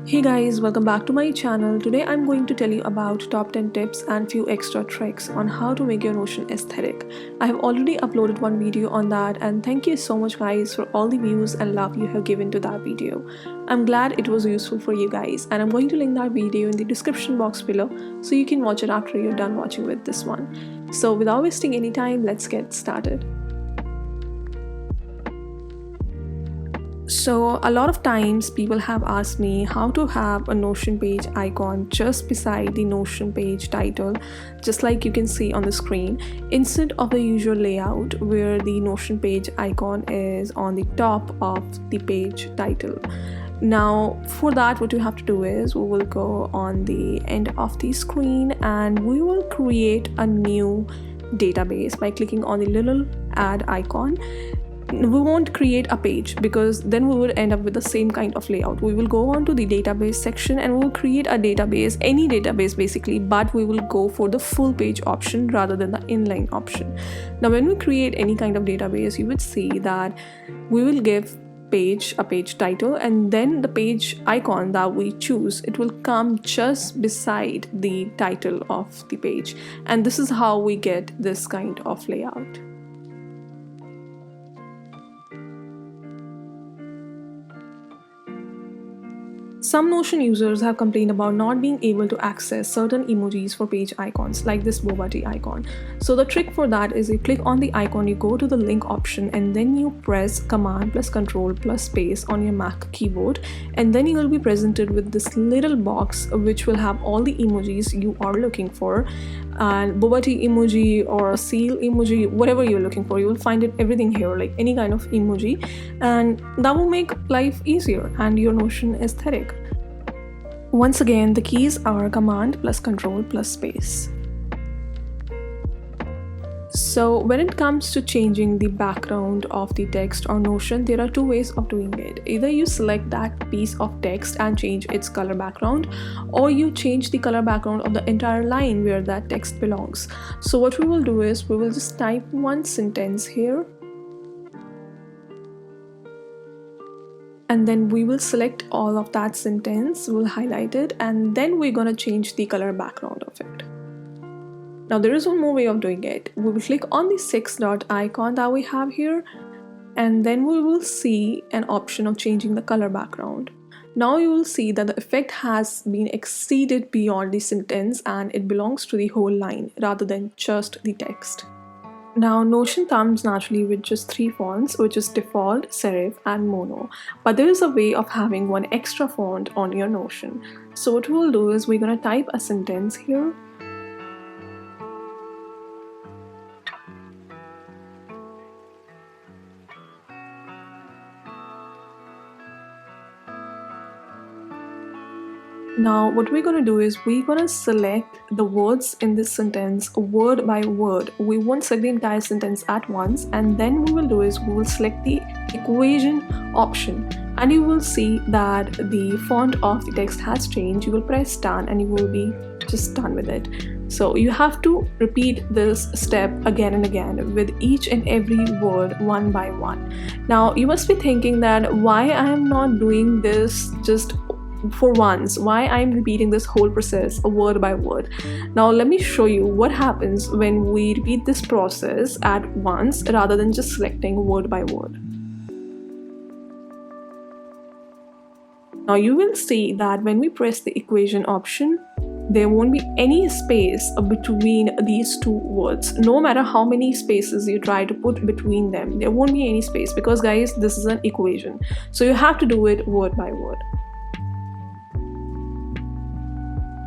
Hey guys, welcome back to my channel. Today I'm going to tell you about top 10 tips and few extra tricks on how to make your Notion aesthetic. I have already uploaded one video on that, and thank you so much guys for all the views and love you have given to that video. I'm glad it was useful for you guys, and I'm going to link that video in the description box below so you can watch it after you're done watching with this one. So without wasting any time, let's get started. So a lot of times people have asked me how to have a Notion page icon just beside the Notion page title, just like you can see on the screen, instead of the usual layout where the Notion page icon is on the top of the page title. Now for that, what you have to do is we will go on the end of the screen and we will create a new database by clicking on the little add icon. We won't create a page because then we would end up with the same kind of layout. We will go on to the database section and we will create a database, any database basically, but we will go for the full page option rather than the inline option. Now when we create any kind of database, you would see that we will give page a page title, and then the page icon that we choose, it will come just beside the title of the page, and this is how we get this kind of layout. Some Notion users have complained about not being able to access certain emojis for page icons, like this boba tea icon. So the trick for that is you click on the icon, you go to the link option, and then you press Command plus Control plus space on your Mac keyboard, and then you will be presented with this little box which will have all the emojis you are looking for. And boba tea emoji or a seal emoji, whatever you're looking for, you will find it everything here, like any kind of emoji, and that will make life easier and your Notion aesthetic. Once again, the keys are Command plus Control plus space. So when it comes to changing the background of the text on Notion, there are two ways of doing it. Either you select that piece of text and change its color background, or you change the color background of the entire line where that text belongs. So what we will do is we will just type one sentence here, and then we will select all of that sentence, we'll highlight it, and then we're gonna change the color background of it. Now there is one more way of doing it. We will click on the 6 dot icon that we have here, and then we will see an option of changing the color background. Now you will see that the effect has been exceeded beyond the sentence and it belongs to the whole line rather than just the text. Now Notion comes naturally with just 3 fonts, which is default, serif and mono, but there is a way of having one extra font on your Notion. So what we'll do is we're going to type a sentence here. Now what we're going to do is we're going to select the words in this sentence word by word. We won't select the entire sentence at once, and then we will do is we will select the equation option, and you will see that the font of the text has changed. You will press done and you will be just done with it. So you have to repeat this step again and again with each and every word one by one. Now you must be thinking that why I am not doing this just for once, why I'm repeating this whole process word by word. Now let me show you what happens when we repeat this process at once rather than just selecting word by word. Now you will see that when we press the equation option, there won't be any space between these two words. No matter how many spaces you try to put between them, there won't be any space because guys, this is an equation. So you have to do it word by word.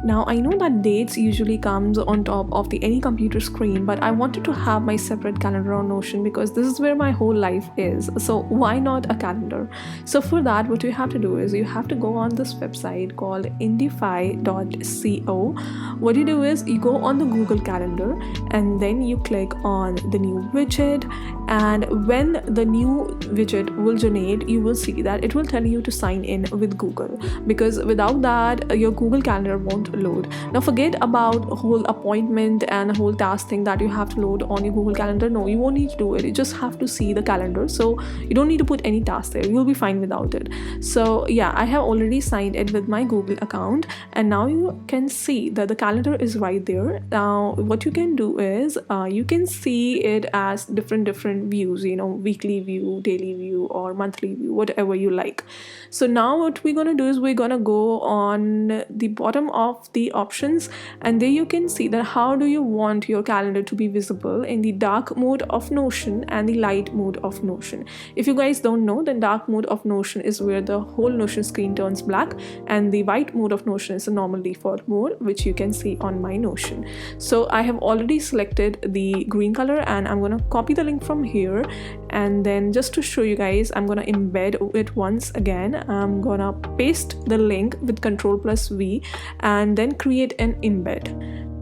Now I know that dates usually comes on top of any computer screen, but I wanted to have my separate calendar on Notion because this is where my whole life is. So why not a calendar? So for that, what you have to do is you have to go on this website called indify.co. What you do is you go on the Google Calendar and then you click on the new widget, and when the new widget will generate, you will see that it will tell you to sign in with Google, because without that your Google Calendar won't load. Now forget about whole appointment and whole task thing that you have to load on your Google Calendar. No, you won't need to do it. You just have to see the calendar, so you don't need to put any task there. You'll be fine without it. So yeah, I have already signed it with my Google account, and now you can see that the calendar is right there. Now what you can do is you can see it as different views, you know, weekly view, daily view, or monthly view, whatever you like. So now what we're gonna do is we're gonna go on the bottom of the options, and there you can see that how do you want your calendar to be visible in the dark mode of Notion and the light mode of Notion. If you guys don't know, the dark mode of Notion is where the whole Notion screen turns black, and the white mode of Notion is the normal default mode, which you can see on my Notion. So I have already selected the green color, and I'm gonna copy the link from here, and then just to show you guys, I'm gonna embed it once again. I'm gonna paste the link with Ctrl+V and then create an embed.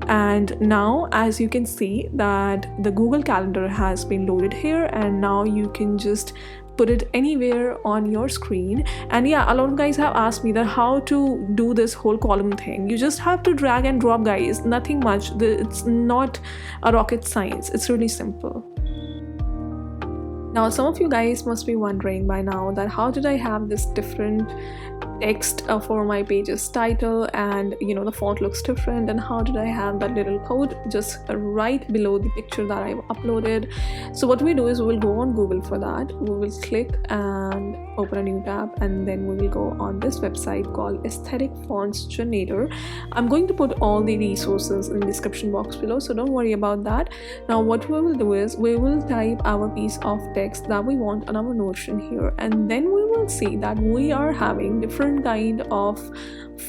And now as you can see that the Google Calendar has been loaded here, and now you can just put it anywhere on your screen. And yeah, a lot of guys have asked me that how to do this whole column thing. You just have to drag and drop, guys, nothing much. It's not a rocket science, it's really simple. Now some of you guys must be wondering by now that how did I have this different text for my page's title, and you know, the font looks different, and how did I have that little code just right below the picture that I've uploaded. So what we do is we will go on Google for that. We will click and open a new tab, and then we will go on this website called Aesthetic Fonts Generator. I'm going to put all the resources in the description box below, so don't worry about that. Now what we will do is we will type our piece of text that we want on our Notion here, and then we will see that we are having different kind of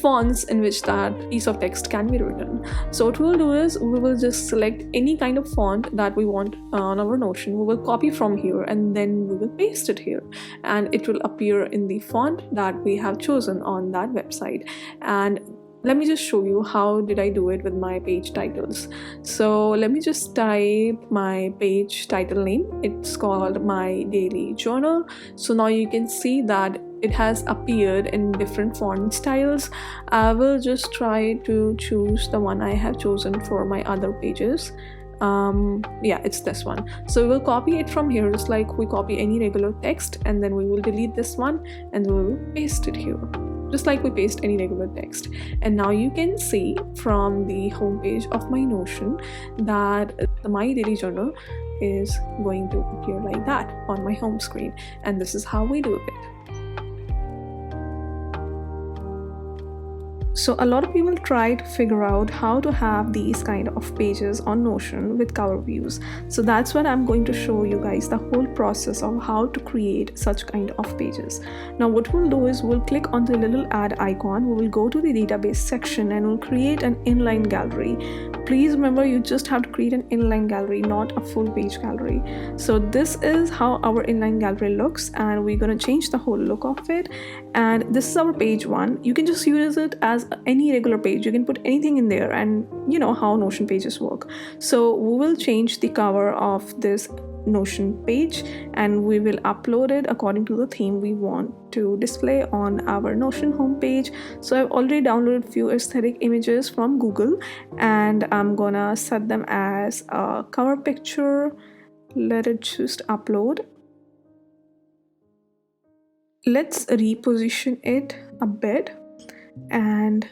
fonts in which that piece of text can be written. So what we'll do is we will just select any kind of font that we want on our Notion. We will copy from here, and then we will paste it here, and it will appear in the font that we have chosen on that website. And let me just show you how did I do it with my page titles. So let me just type my page title name. It's called My Daily Journal. So now you can see that it has appeared in different font styles. I will just try to choose the one I have chosen for my other pages. Yeah, it's this one. So we will copy it from here just like we copy any regular text, and then we will delete this one and we will paste it here just like we paste any regular text. And now you can see from the homepage of my Notion that the My Daily Journal is going to appear like that on my home screen, and this is how we do it. So a lot of people try to figure out how to have these kind of pages on Notion with cover views. So that's what I'm going to show you guys, the whole process of how to create such kind of pages. Now what we'll do is we'll click on the little add icon, we will go to the database section, and we'll create an inline gallery. Please remember, you just have to create an inline gallery, not a full page gallery. So this is how our inline gallery looks, and we're going to change the whole look of it. And this is our page one. You can just use it as any regular page. You can put anything in there, and you know how Notion pages work. So we will change the cover of this Notion page, and we will upload it according to the theme we want to display on our Notion homepage. So I've already downloaded few aesthetic images from Google, and I'm gonna set them as a cover picture. Let it just upload. Let's reposition it a bit, and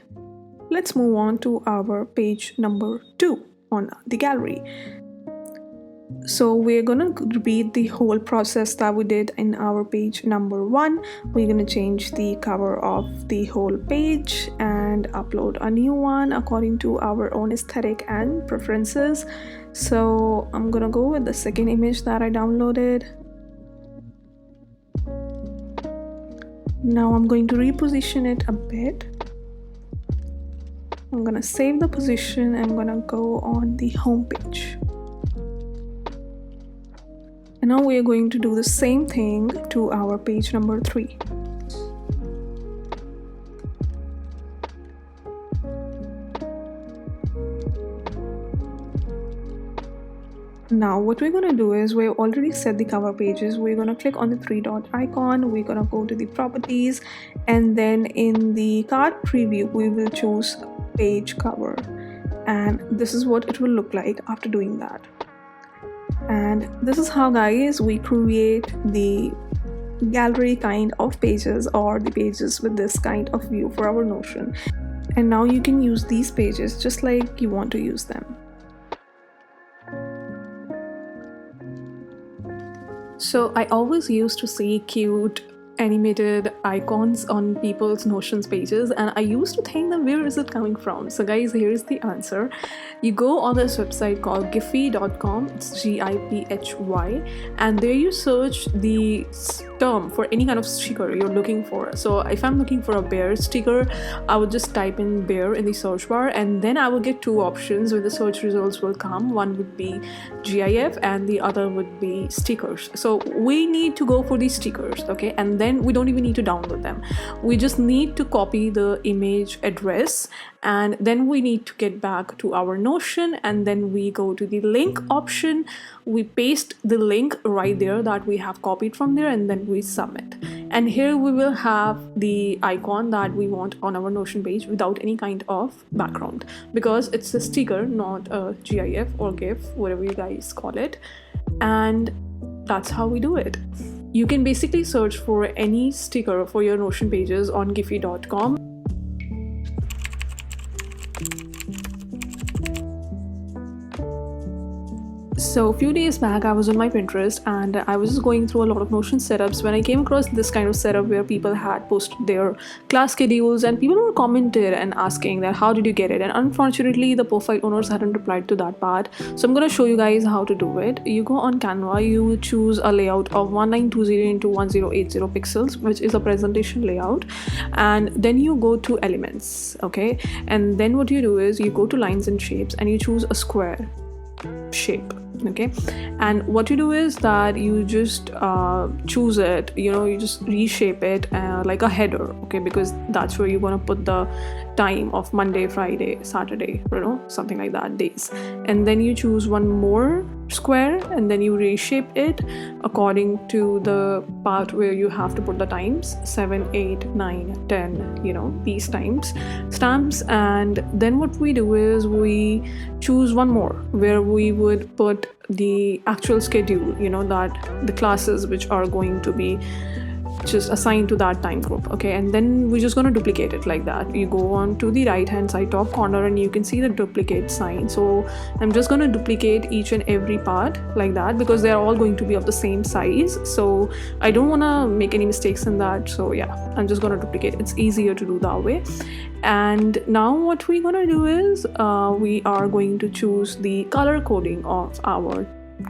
let's move on to our page number 2 on the gallery. So we're gonna repeat the whole process that we did in our page number 1. We're gonna change the cover of the whole page and upload a new one according to our own aesthetic and preferences. So I'm gonna go with the second image that I downloaded. Now I'm going to reposition it a bit. I'm gonna save the position and I'm gonna go on the home page. And now we are going to do the same thing to our page number 3. Now what we're going to do is we've already set the cover pages. We're going to click on the 3-dot icon. We're going to go to the properties, and then in the card preview we will choose page cover, and this is what it will look like after doing that. And this is how, guys, we create the gallery kind of pages, or the pages with this kind of view for our Notion. And now you can use these pages just like you want to use them. So I always used to see cute animated icons on people's Notions pages, and I used to think that where is it coming from? So guys, here is the answer. You go on this website called giphy.com, it's Giphy, and there you search the term for any kind of sticker you're looking for. So if I'm looking for a bear sticker, I would just type in bear in the search bar, and then I will get two options where the search results will come. One would be GIF and the other would be stickers. So we need to go for these stickers, okay? And then we don't even need to download them. We just need to copy the image address, and then we need to get back to our Notion, and then we go to the link option. We paste the link right there that we have copied from there, and then we submit. And here we will have the icon that we want on our Notion page without any kind of background, because it's a sticker, not a GIF or GIF, whatever you guys call it. And that's how we do it. You can basically search for any sticker for your Notion pages on giphy.com. So a few days back, I was on my Pinterest and I was just going through a lot of Notion setups when I came across this kind of setup where people had posted their class schedules, and people were commented and asking that how did you get it, and unfortunately the profile owners hadn't replied to that part. So I'm going to show you guys how to do it. You go on Canva, you choose a layout of 1920 into 1080 pixels, which is a presentation layout, and then you go to elements, okay? And then what you do is you go to lines and shapes and you choose a square shape, okay? And what you do is that you just choose it, you just reshape it like a header, okay? Because that's where you're gonna put the time of Monday, Friday, Saturday, something like that, days. And then you choose one more square and then you reshape it according to the part where you have to put the times, 7, 8, 9, 10, these times stamps. And then what we do is we choose one more where we would put the actual schedule, that the classes which are going to be just assigned to that time group, okay? And then we're just going to duplicate it like that. You go on to the right hand side top corner and you can see the duplicate sign. So I'm just going to duplicate each and every part like that because they're all going to be of the same size, so I don't want to make any mistakes in that. So yeah, I'm just going to duplicate. It's easier to do that way. And now what we're going to do is we are going to choose the color coding of our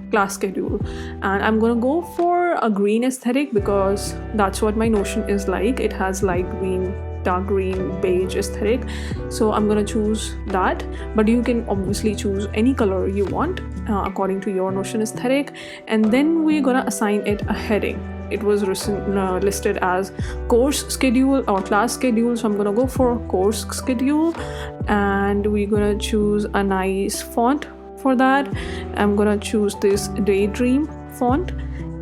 class schedule, and I'm gonna go for a green aesthetic because that's what my Notion is like. It has light green, dark green, beige aesthetic, so I'm gonna choose that. But you can obviously choose any color you want according to your Notion aesthetic. And then we're gonna assign it a heading. It was listed as course schedule or class schedule, so I'm gonna go for course schedule, and we're gonna choose a nice font. For that, I'm gonna choose this Daydream font,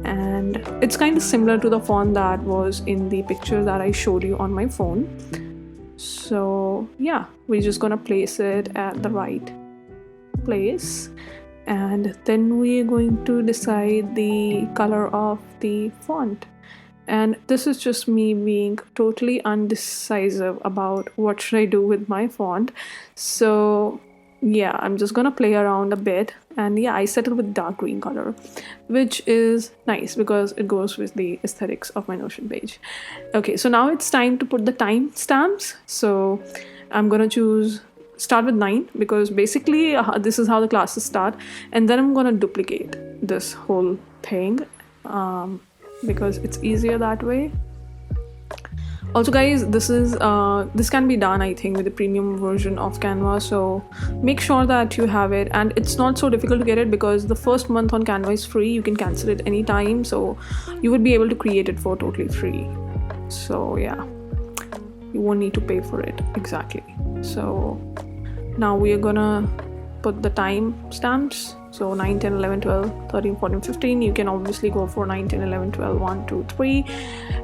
and it's kind of similar to the font that was in the picture that I showed you on my phone. So yeah, we're just gonna place it at the right place, and then we're going to decide the color of the font. And this is just me being totally undecisive about what should I do with my font. So yeah, I'm just gonna play around a bit, and yeah, I settled with dark green color, which is nice because it goes with the aesthetics of my Notion page. Okay, so now it's time to put the time stamps. So I'm gonna start with 9 because basically this is how the classes start, and then I'm gonna duplicate this whole thing because it's easier that way. Also guys, this can be done, I think, with the premium version of Canva, so make sure that you have it. And it's not so difficult to get it because the first month on Canva is free. You can cancel it anytime, so you would be able to create it for totally free. So yeah, you won't need to pay for it. Exactly. So now we are gonna put the time stamps. So 9, 10, 11, 12, 13, 14, 15. You can obviously go for 9, 10, 11, 12, 1, 2, 3.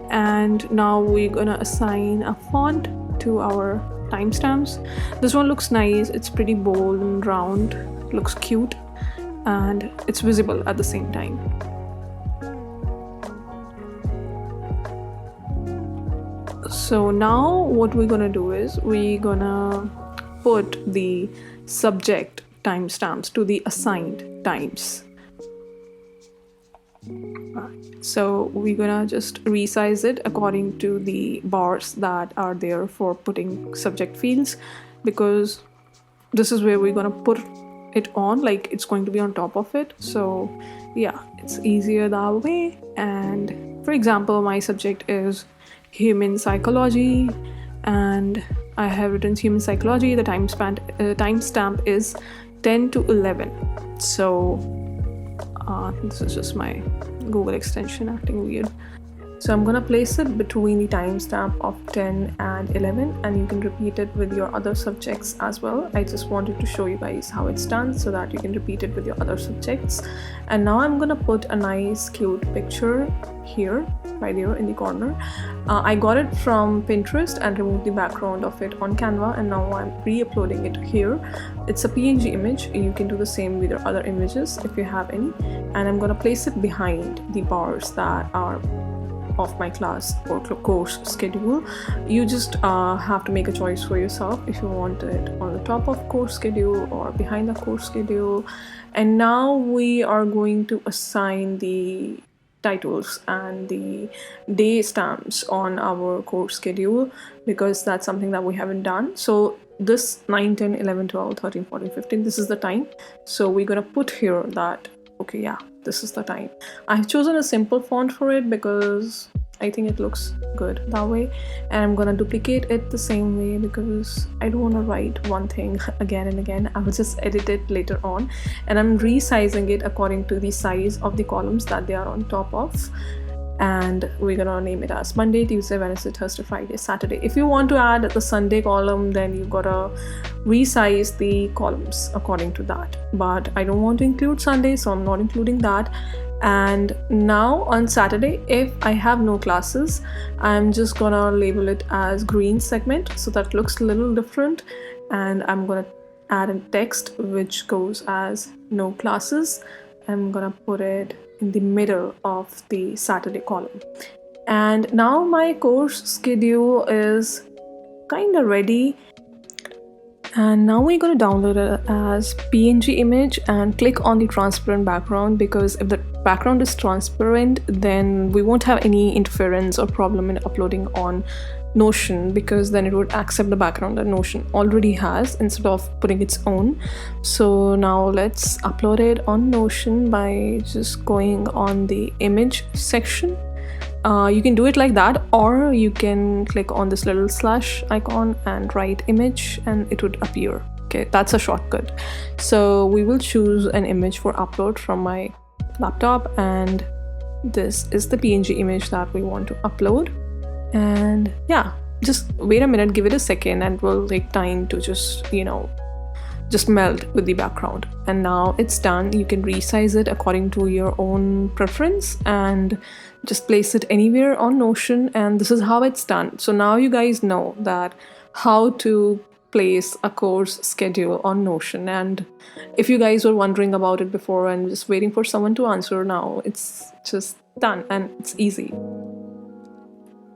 And now we're gonna assign a font to our timestamps. This one looks nice. It's pretty bold and round, looks cute, and it's visible at the same time. So now what we're gonna do is we're gonna put the subject timestamps to the assigned times. So we're gonna just resize it according to the bars that are there for putting subject fields, because this is where we're gonna put it on, like it's going to be on top of it. So yeah, it's easier that way. And for example, my subject is human psychology, and I have written human psychology. The timestamp is 10 to 11. So this is just my Google extension acting weird. So I'm gonna place it between the timestamp of 10 and 11, and you can repeat it with your other subjects as well. I just wanted to show you guys how it's done so that you can repeat it with your other subjects. And now I'm gonna put a nice cute picture here, right there in the corner. I got it from Pinterest and removed the background of it on Canva, and now I'm re-uploading it here. It's a PNG image. You can do the same with your other images if you have any. And I'm gonna place it behind the bars that are of my class or course schedule. You just have to make a choice for yourself if you want it on the top of course schedule or behind the course schedule. And now we are going to assign the titles and the day stamps on our course schedule, because that's something that we haven't done. So this 9, 10, 11, 12, 13, 14, 15, this is the time. So we're gonna put here that, okay, yeah, this is the time. I've chosen a simple font for it because I think it looks good that way, and I'm gonna duplicate it the same way because I don't want to write one thing again and again. I will just edit it later on, and I'm resizing it according to the size of the columns that they are on top of. And we're gonna name it as Monday, Tuesday, Wednesday, Thursday, Friday, Saturday. If you want to add the Sunday column, then you gotta resize the columns according to that, but I don't want to include Sunday, so I'm not including that. And now on Saturday, if I have no classes, I'm just gonna label it as green segment, so that looks a little different. And I'm gonna add a text which goes as no classes. I'm gonna put it in the middle of the Saturday column. And now my course schedule is kind of ready. And now we're going to download it as PNG image and click on the transparent background, because if the background is transparent, then we won't have any interference or problem in uploading on Notion, because then it would accept the background that Notion already has instead of putting its own. So now let's upload it on Notion by just going on the image section. You can do it like that, or you can click on this little slash icon and write image and it would appear. Okay, that's a shortcut. So we will choose an image for upload from my laptop, and this is the PNG image that we want to upload. And yeah, just wait a minute, give it a second, and it will take time to just meld with the background. And now it's done. You can resize it according to your own preference and just place it anywhere on Notion, and this is how it's done. So now you guys know that how to place a course schedule on Notion. And if you guys were wondering about it before and just waiting for someone to answer, now it's just done and it's easy.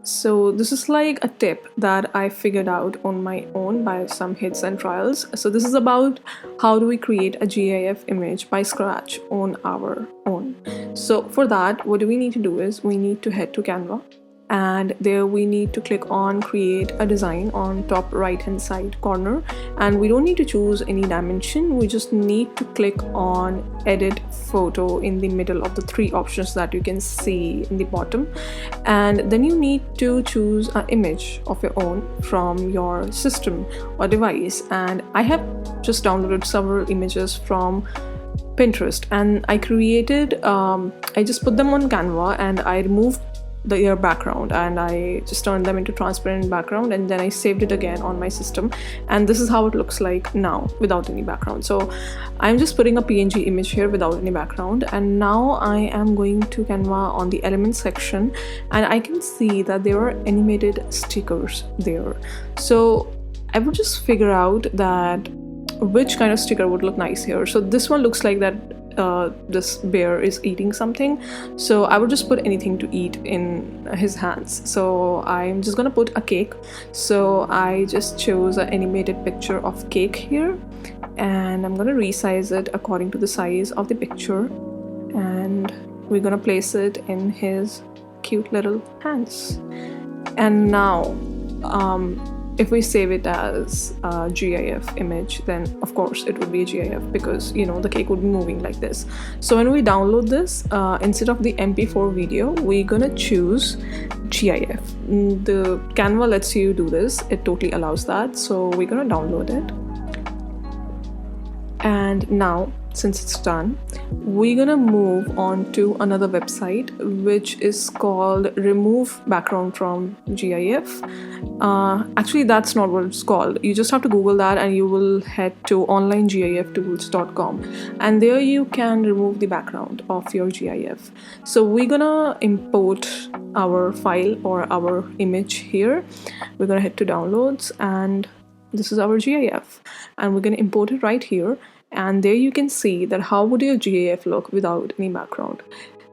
So this is like a tip that I figured out on my own by some hits and trials. So this is about how do we create a GIF image by scratch on our own. So for that, what do we need to do is we need to head to Canva, and there we need to click on create a design on top right hand side corner, and we don't need to choose any dimension. We just need to click on edit photo in the middle of the three options that you can see in the bottom, and then you need to choose an image of your own from your system or device. And I have just downloaded several images from Pinterest, and I created I just put them on Canva, and I removed the background and I just turned them into transparent background, and then I saved it again on my system, and this is how it looks like now without any background. So I'm just putting a PNG image here without any background, and now I am going to Canva on the elements section, and I can see that there are animated stickers there. So I would just figure out that which kind of sticker would look nice here. So this one looks like that this bear is eating something, so I would just put anything to eat in his hands. So I'm just gonna put a cake, so I just chose an animated picture of cake here, and I'm gonna resize it according to the size of the picture, and we're gonna place it in his cute little hands. And now if we save it as a GIF image, then of course it would be a GIF, because you know the cake would be moving like this. So when we download this, instead of the MP4 video, we're gonna choose GIF. The Canva lets you do this, it totally allows that. So we're gonna download it, and now since it's done, we're gonna move on to another website which is called remove background from GIF. Actually that's not what it's called. You just have to Google that and you will head to onlinegiftools.com, and there you can remove the background of your GIF. So we're gonna import our file or our image here. We're gonna head to downloads, and this is our GIF, and we're gonna import it right here. And there you can see that how would your GIF look without any background.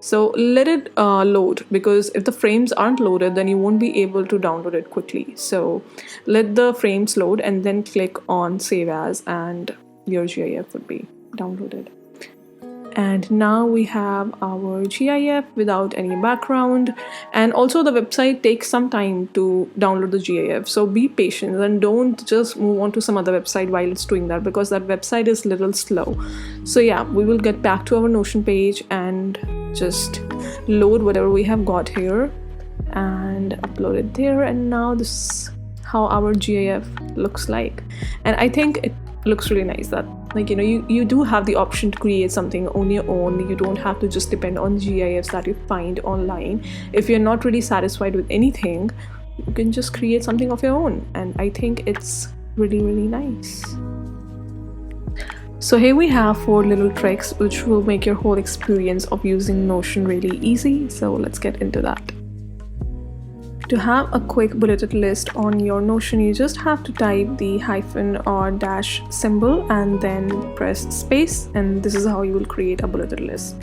So let it load, because if the frames aren't loaded, then you won't be able to download it quickly. So let the frames load and then click on save as, and your GIF would be downloaded. And now we have our GIF without any background. And also the website takes some time to download the GIF, so be patient and don't just move on to some other website while it's doing that, because that website is a little slow. So yeah, we will get back to our Notion page and just load whatever we have got here and upload it there. And now this is how our GIF looks like, and I think it looks really nice that, like, you know, you do have the option to create something on your own. You don't have to just depend on GIFs that you find online. If you're not really satisfied with anything, you can just create something of your own, and I think it's really, really nice. So here we have 4 little tricks which will make your whole experience of using Notion really easy. So let's get into that. To have a quick bulleted list on your Notion, you just have to type the hyphen or dash symbol and then press space, and this is how you will create a bulleted list.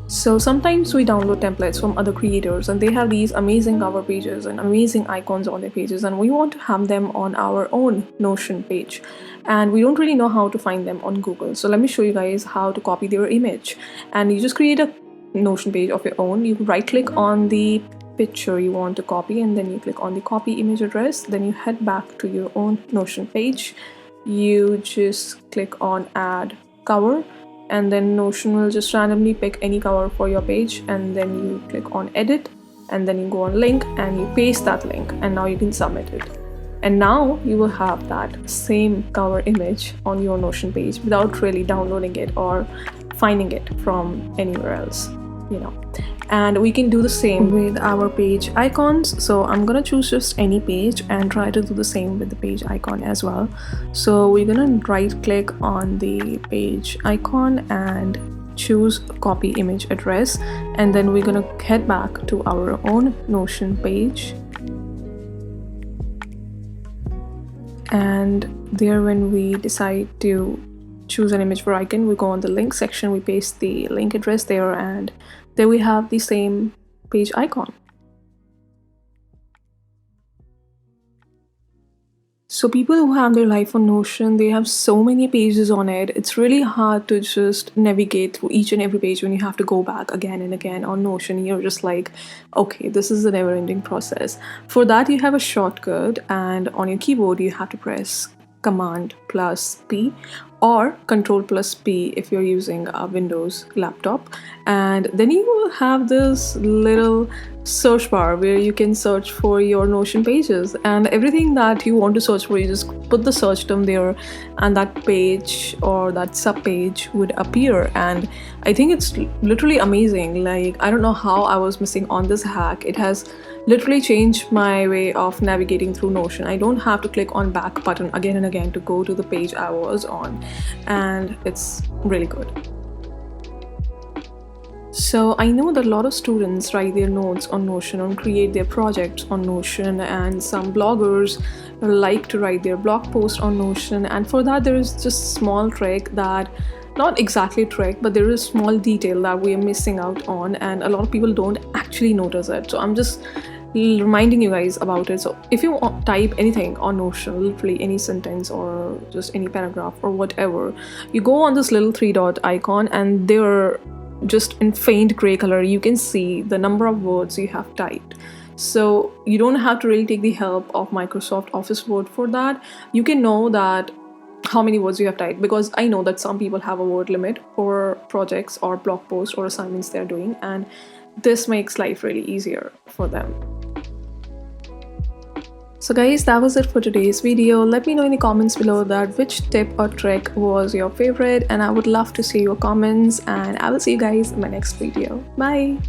So sometimes we download templates from other creators and they have these amazing cover pages and amazing icons on their pages, and we want to have them on our own Notion page, and we don't really know how to find them on Google. So let me show you guys how to copy their image. And you just create a Notion page of your own. You right click on the picture you want to copy, and then you click on the copy image address. Then you head back to your own Notion page. You just click on add cover, and then Notion will just randomly pick any cover for your page, and then you click on edit, and then you go on link and you paste that link, and now you can submit it. And now you will have that same cover image on your Notion page without really downloading it or finding it from anywhere else, you know. And we can do the same with our page icons. So I'm gonna choose just any page and try to do the same with the page icon as well. So we're gonna right click on the page icon and choose copy image address, and then we're gonna head back to our own Notion page. And there, when we decide to choose an image for icon, we go on the link section, we paste the link address there, and there we have the same page icon. So people who have their life on Notion, they have so many pages on it. It's really hard to just navigate through each and every page when you have to go back again and again on Notion. You're just like, okay, this is a never-ending process. For that, you have a shortcut, and on your keyboard, you have to press Command plus P or Control plus P if you're using a Windows laptop. And then you will have this little search bar where you can search for your Notion pages, and everything that you want to search for, you just put the search term there, and that page or that sub page would appear. And I think it's literally amazing. Like, I don't know how I was missing on this hack. It has literally changed my way of navigating through Notion. I don't have to click on back button again and again to go to the page I was on, and it's really good. So I know that a lot of students write their notes on Notion and create their projects on Notion, and some bloggers like to write their blog post on Notion. And for that, there is just small trick that, not exactly trick, but there is small detail that we are missing out on, and a lot of people don't actually notice it. So I'm just reminding you guys about it. So if you type anything on Notion, literally any sentence or just any paragraph or whatever, you go on this little three dot icon, and there, just in faint gray color, you can see the number of words you have typed. So you don't have to really take the help of Microsoft Office Word for that. You can know that how many words you have typed, because I know that some people have a word limit for projects or blog posts or assignments they're doing, and this makes life really easier for them. So guys, that was it for today's video. Let me know in the comments below that which tip or trick was your favorite, and I would love to see your comments, and I will see you guys in my next video. Bye!